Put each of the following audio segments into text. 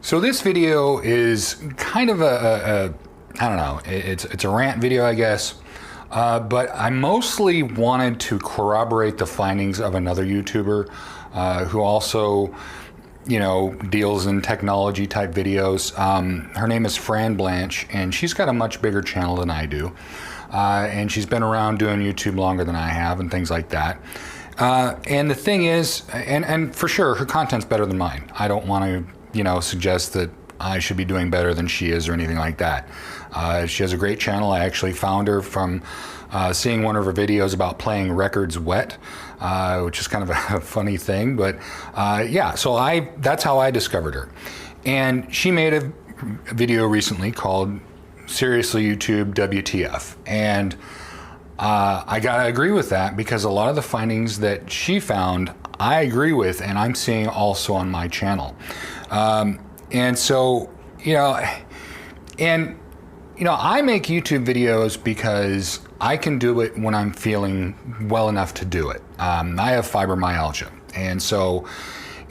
So this video is kind of I don't know, it's a rant video, I guess. But I mostly wanted to corroborate the findings of another YouTuber who also, you know, deals in technology type videos. Her name is Fran Blanche, and she's got a much bigger channel than I do. And she's been around doing YouTube longer than I have and things like that. And the thing is, and for sure, her content's better than mine. I don't want to, you know, suggest that I should be doing better than she is or anything like that. She has a great channel. I actually found her from seeing one of her videos about playing records wet, which is kind of a funny thing. But yeah, so that's how I discovered her. And she made a video recently called Seriously YouTube WTF. And I gotta agree with that, because a lot of the findings that she found, I agree with, and I'm seeing also on my channel. And so, you know, I make YouTube videos because I can do it when I'm feeling well enough to do it. I have fibromyalgia,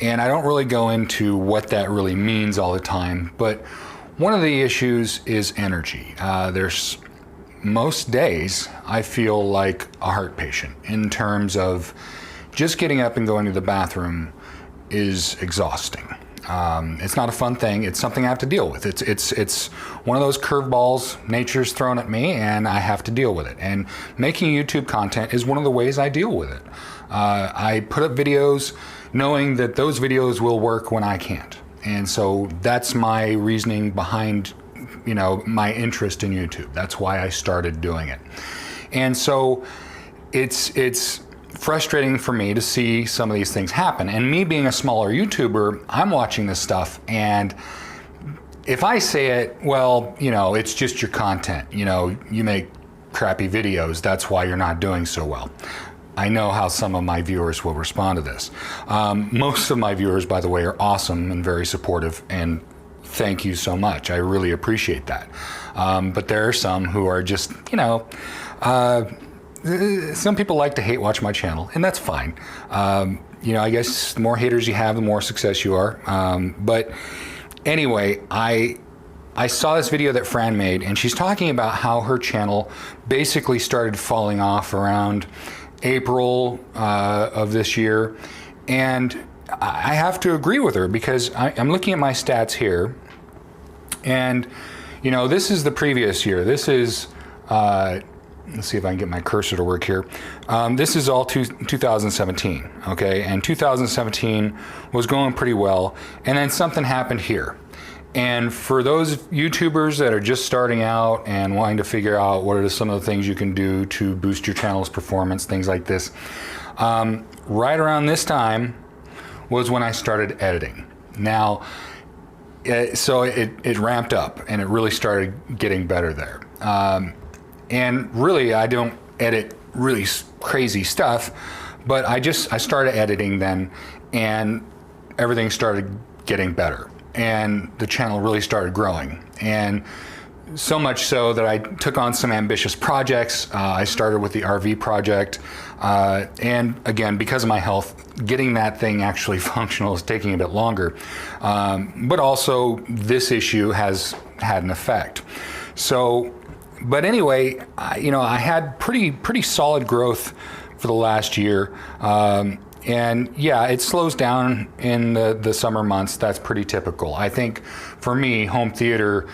and I don't really go into what that really means all the time, but one of the issues is energy. There's most days I feel like a heart patient in terms of just getting up and going to the bathroom is exhausting. It's not a fun thing. It's something I have to deal with. It's one of those curveballs nature's thrown at me, and I have to deal with it. And making YouTube content is one of the ways I deal with it. I put up videos knowing that those videos will work when I can't. And so that's my reasoning behind, you know, my interest in YouTube. That's why I started doing it. And so it's frustrating for me to see some of these things happen. And me being a smaller YouTuber, I'm watching this stuff, and if I say it, well, you know, it's just your content. You know, you make crappy videos, that's why you're not doing so well. I know how some of my viewers will respond to this. Most of my viewers, by the way, are awesome and very supportive, and thank you so much. I really appreciate that. But there are some who are just, you know, some people like to hate watch my channel, and that's fine. You know, I guess the more haters you have, the more success you are. But anyway, I saw this video that Fran made, and she's talking about how her channel basically started falling off around April of this year. And I have to agree with her, because I'm looking at my stats here, and you know, this is the previous year. This is let's see if I can get my cursor to work here. This is all 2017, okay? And 2017 was going pretty well, and then something happened here. And for those YouTubers that are just starting out and wanting to figure out what are some of the things you can do to boost your channel's performance, things like this, right around this time was when I started editing. Now, so it ramped up, and it really started getting better there. And really, I don't edit really crazy stuff, but I started editing then, and everything started getting better, and the channel really started growing. And so much so that I took on some ambitious projects. I started with the RV project, and again, because of my health, getting that thing actually functional is taking a bit longer. But also, this issue has had an effect. So, but anyway, you know, I had pretty solid growth for the last year. And yeah, it slows down in the summer months. That's pretty typical. I think for me, home theater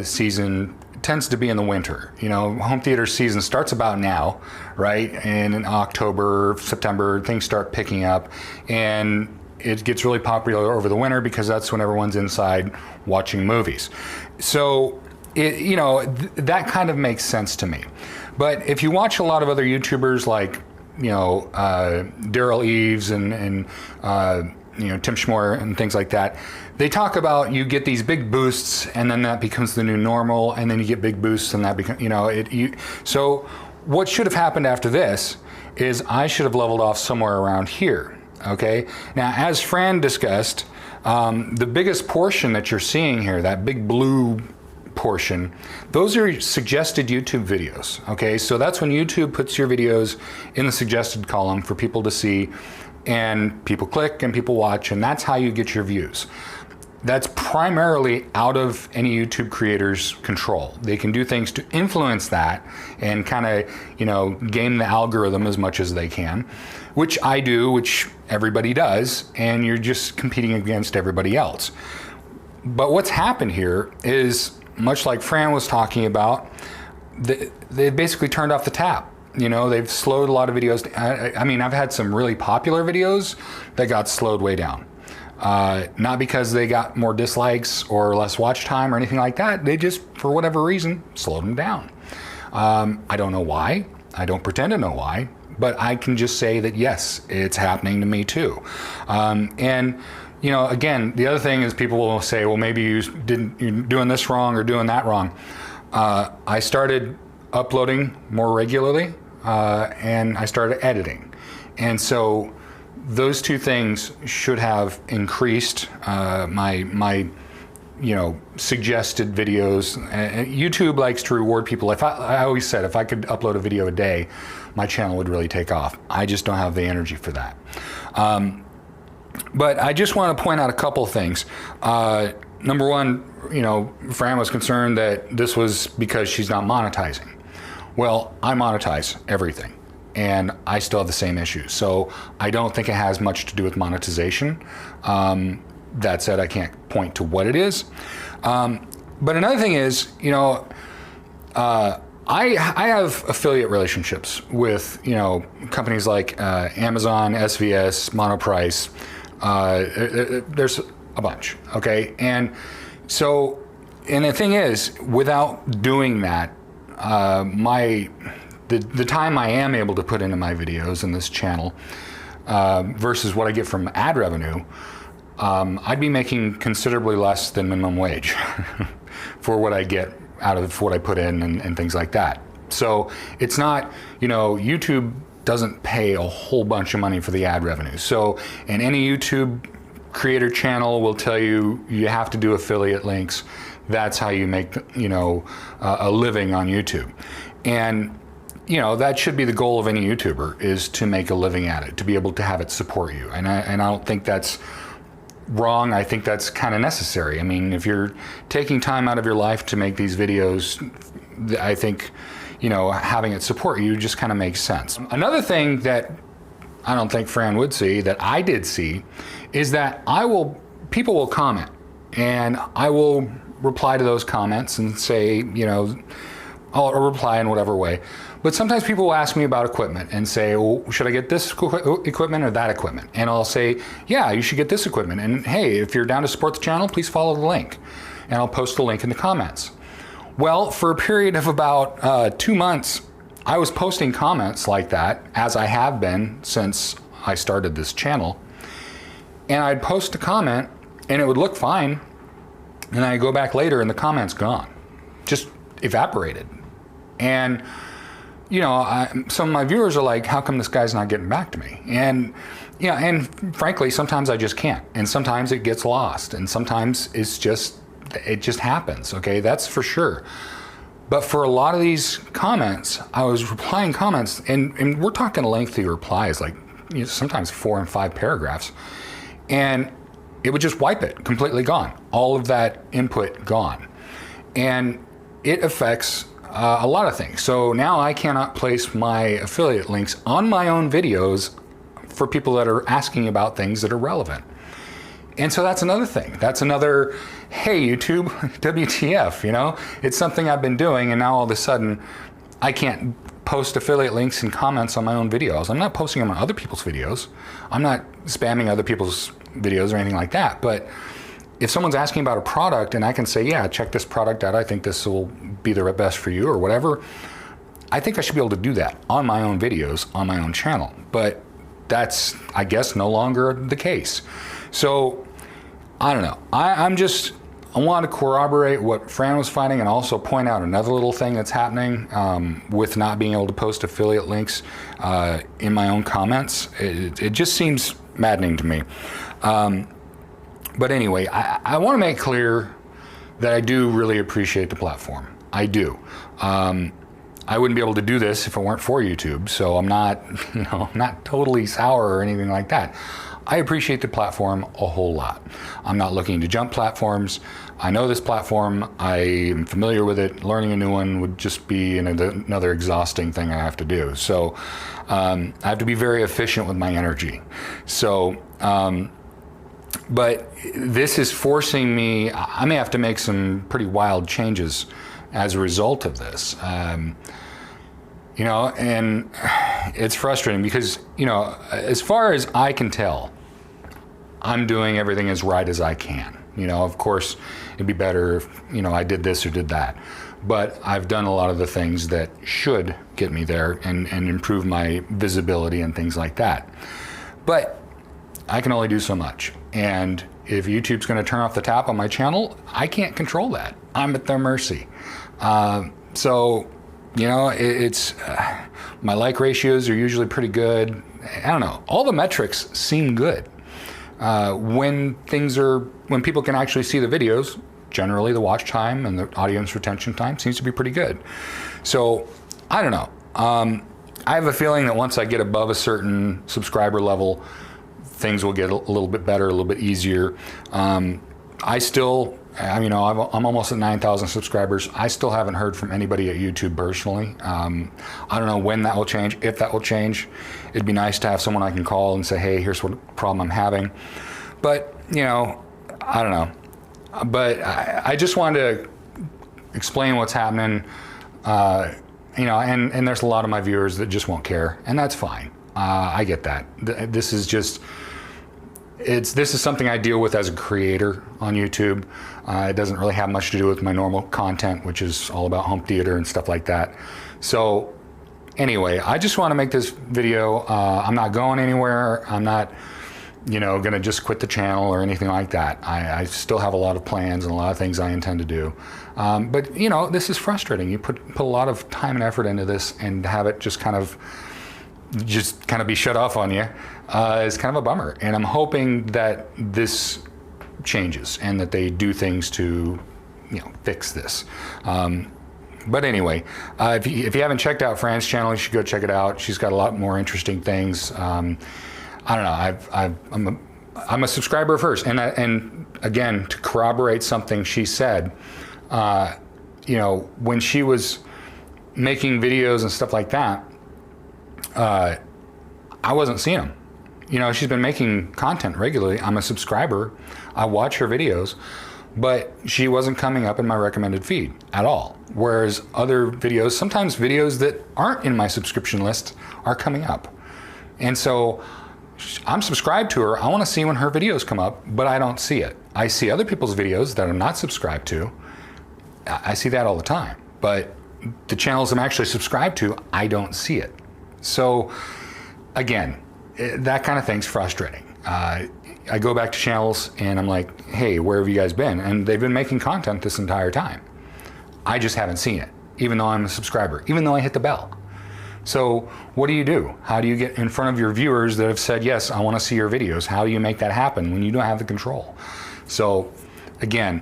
season tends to be in the winter. You know, home theater season starts about now, right? And in October, September, things start picking up, and it gets really popular over the winter because that's when everyone's inside watching movies. So, you know, that kind of makes sense to me. But if you watch a lot of other YouTubers like, you know, Daryl Eves and you know, Tim Schmoyer and things like that, they talk about you get these big boosts, and then that becomes the new normal, and then you get big boosts, and that becomes, you know, so what should have happened after this is I should have leveled off somewhere around here, okay? Now, as Fran discussed, the biggest portion that you're seeing here, that big blue portion, those are suggested YouTube videos, okay? So that's when YouTube puts your videos in the suggested column for people to see, and people click and people watch, and that's how you get your views. that's primarily out of any YouTube creator's control. They can do things to influence that and kind of, game the algorithm as much as they can, which I do, which everybody does, and you're just competing against everybody else. But what's happened here is, much like Fran was talking about, they basically turned off the tap. They've slowed a lot of videos. I mean, I've had some really popular videos that got slowed way down. Not because they got more dislikes or less watch time or anything like that. They just, for whatever reason, slowed them down. I don't know why. I don't pretend to know why. But I can just say that, yes, it's happening to me too. And again, the other thing is people will say, well, maybe you're doing this wrong or doing that wrong. I started uploading more regularly, and I started editing. And so those two things should have increased my suggested videos. YouTube likes to reward people. I always said, if I could upload a video a day, my channel would really take off. I just don't have the energy for that. But I just want to point out a couple things. Number one, Fran was concerned that this was because she's not monetizing. Well, I monetize everything, and I still have the same issues. So I don't think it has much to do with monetization. That said, I can't point to what it is. But another thing is, I have affiliate relationships with, companies like Amazon, SVS, Monoprice. There's a bunch, okay? And so, and the thing is, without doing that, the time I am able to put into my videos in this channel versus what I get from ad revenue, I'd be making considerably less than minimum wage for what I get out of what I put in and things like that. So it's not, YouTube doesn't pay a whole bunch of money for the ad revenue. So, and any YouTube creator channel will tell you you have to do affiliate links. That's how you make, a living on YouTube. And, that should be the goal of any YouTuber, is to make a living at it, to be able to have it support you. And I don't think that's wrong. I think that's kind of necessary. I mean, if you're taking time out of your life to make these videos, I think, having it support you just kind of makes sense. Another thing that I don't think Fran would see, that I did see, is that people will comment, and I will reply to those comments and say, I'll reply in whatever way. But sometimes people will ask me about equipment and say, well, should I get this equipment or that equipment? And I'll say, yeah, you should get this equipment. And hey, if you're down to support the channel, please follow the link. And I'll post the link in the comments. Well, for a period of about 2 months, I was posting comments like that, as I have been since I started this channel. And I'd post a comment and it would look fine. And I'd go back later and the comment's gone. Just evaporated. And some of my viewers are like, how come this guy's not getting back to me? And and frankly, sometimes I just can't. And sometimes it gets lost. And sometimes it just happens, okay? That's for sure. But for a lot of these comments, I was replying comments, and we're talking lengthy replies, like sometimes 4 and 5 paragraphs. And it would just wipe it, completely gone. All of that input gone. And it affects a lot of things. So now I cannot place my affiliate links on my own videos for people that are asking about things that are relevant. And so that's another thing. That's another, hey, YouTube, WTF, It's something I've been doing, and now all of a sudden I can't post affiliate links and comments on my own videos. I'm not posting them on other people's videos. I'm not spamming other people's videos or anything like that. But if someone's asking about a product and I can say, yeah, check this product out, I think this will be the best for you or whatever, I think I should be able to do that on my own videos, on my own channel. But that's, I guess, no longer the case. So, I don't know. I want to corroborate what Fran was finding and also point out another little thing that's happening with not being able to post affiliate links in my own comments. It just seems maddening to me. But anyway, I want to make clear that I do really appreciate the platform. I do. I wouldn't be able to do this if it weren't for YouTube, so I'm not, I'm not totally sour or anything like that. I appreciate the platform a whole lot. I'm not looking to jump platforms. I know this platform, I am familiar with it. Learning a new one would just be another exhausting thing I have to do. So I have to be very efficient with my energy. So, but this is forcing me, I may have to make some pretty wild changes as a result of this. You know, and it's frustrating because, you know, as far as I can tell, I'm doing everything as right as I can. You know, of course, it'd be better if, you know, I did this or did that. But I've done a lot of the things that should get me there and improve my visibility and things like that. But I can only do so much. And if YouTube's going to turn off the tap on my channel, I can't control that. I'm at their mercy. So, you know, it's my like ratios are usually pretty good. I don't know. All the metrics seem good. When people can actually see the videos, generally the watch time and the audience retention time seems to be pretty good. So, I don't know. I have a feeling that once I get above a certain subscriber level, things will get a little bit better, a little bit easier. I'm almost at 9,000 subscribers. I still haven't heard from anybody at YouTube personally. I don't know when that will change, if that will change. It'd be nice to have someone I can call and say, hey, here's what problem I'm having. But, you know, I don't know. But I just wanted to explain what's happening. You know, and there's a lot of my viewers that just won't care, and that's fine. I get that. This is just, this is something I deal with as a creator on YouTube. It doesn't really have much to do with my normal content, which is all about home theater and stuff like that. So anyway, I just want to make this video. I'm not going anywhere. I'm not, you know, going to just quit the channel or anything like that. I still have a lot of plans and a lot of things I intend to do. But, you know, this is frustrating. You put a lot of time and effort into this, and have it just kind of be shut off on you is kind of a bummer. And I'm hoping that this changes and that they do things to, you know, fix this. But anyway, if you haven't checked out Fran's channel, you should go check it out. She's got a lot more interesting things. I don't know. I'm a subscriber of hers, and again, to corroborate something she said, you know, when she was making videos and stuff like that, I wasn't seeing them. You know, she's been making content regularly. I'm a subscriber. I watch her videos, but she wasn't coming up in my recommended feed at all. Whereas other videos, sometimes videos that aren't in my subscription list are coming up. And so I'm subscribed to her. I want to see when her videos come up, but I don't see it. I see other people's videos that I'm not subscribed to. I see that all the time. But the channels I'm actually subscribed to, I don't see it. So again, that kind of thing's frustrating. I go back to channels and I'm like, hey, where have you guys been? And they've been making content this entire time. I just haven't seen it, even though I'm a subscriber, even though I hit the bell. So what do you do? How do you get in front of your viewers that have said, yes, I want to see your videos? How do you make that happen when you don't have the control? So again,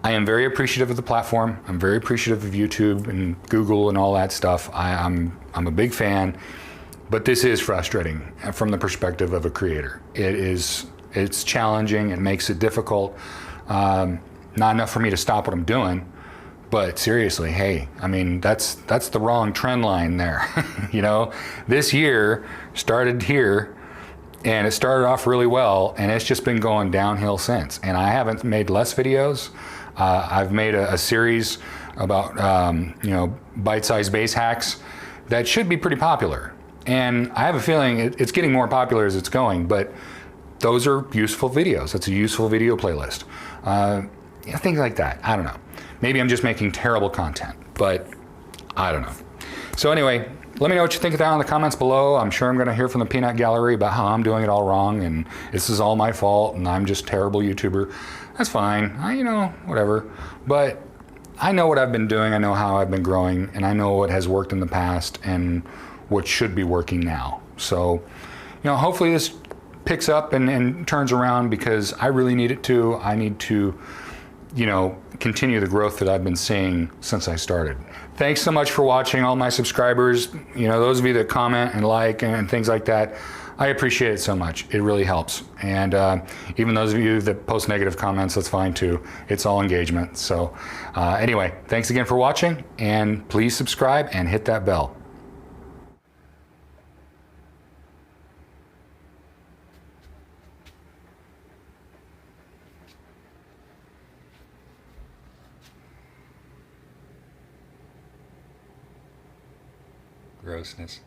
I am very appreciative of the platform. I'm very appreciative of YouTube and Google and all that stuff. I'm a big fan, but this is frustrating from the perspective of a creator. It's challenging. It makes it difficult. Not enough for me to stop what I'm doing, but seriously, hey, I mean, that's the wrong trend line there. You know, this year started here, and it started off really well, and it's just been going downhill since. And I haven't made less videos. I've made a series about, you know, bite-sized bass hacks that should be pretty popular. And I have a feeling it's getting more popular as it's going, but those are useful videos. That's a useful video playlist. Yeah, things like that. I don't know. Maybe I'm just making terrible content, but I don't know. So anyway, let me know what you think of that in the comments below. I'm sure I'm going to hear from the peanut gallery about how I'm doing it all wrong and this is all my fault and I'm just a terrible YouTuber. That's fine. you know, whatever. But I know what I've been doing. I know how I've been growing, and I know what has worked in the past and what should be working now. So, you know, hopefully this picks up and turns around, because I really need it to. I need to, you know, continue the growth that I've been seeing since I started. Thanks so much for watching, all my subscribers. You know, those of you that comment and like and things like that. I appreciate it so much. It really helps. And even those of you that post negative comments, that's fine too. It's all engagement. So anyway, thanks again for watching, and please subscribe and hit that bell. Grossness.